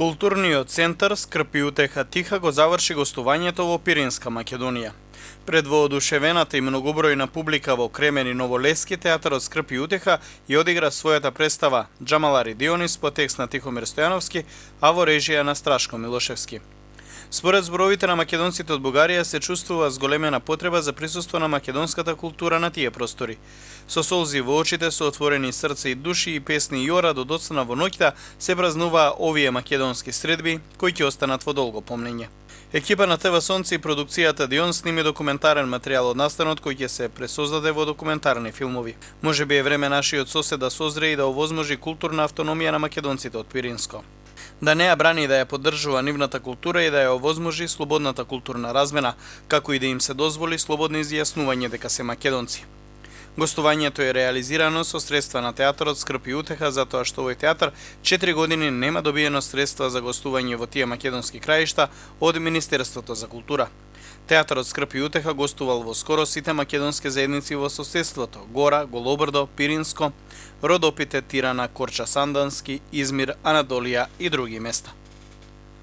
Културниот центар Скрп и утеха тиха го заврши гостувањето во Пиринска Македонија. Пред воодушевената и многобројна публика во Кремен и Новолески, театарот Скрп и утеха ја одигра својата представа Джамалари Дионис по текст на Тихомир Стојановски, а во режија на Страшко Милошевски. Според зборовите на македонците од Бугарија се чувствува зголемена потреба за присуство на македонската култура на тие простори. Со солзи во очите, со отворени срце и души и песни и ора до доцна во ноќта се празнуваа овие македонски средби кои ќе останат во долго помнење. Екипа на ТВ Сонце и продукцијата Дион сними документарен материјал од настанот кој ќе се пресоздаде во документарни филмови. Може би е време нашиот сосед да созре и да овозможи културна автономија на македонците од Пиринско. Да не ја брани, да ја поддржува нивната култура и да ја овозможи слободната културна размена, како и да им се дозволи слободно изјаснување дека се македонци. Гостувањето е реализирано со средства на театарот Скрп и утеха, затоа што овој театар 4 години нема добиено средства за гостување во тие македонски краишта од Министерството за култура. Театарот Скрп и утеха гостувал во скоро сите македонски заедници во соседството: Гора, Голобрдо, Пиринско, Родопите, Тирана, Корча Сандански, Измир, Анадолија и други места.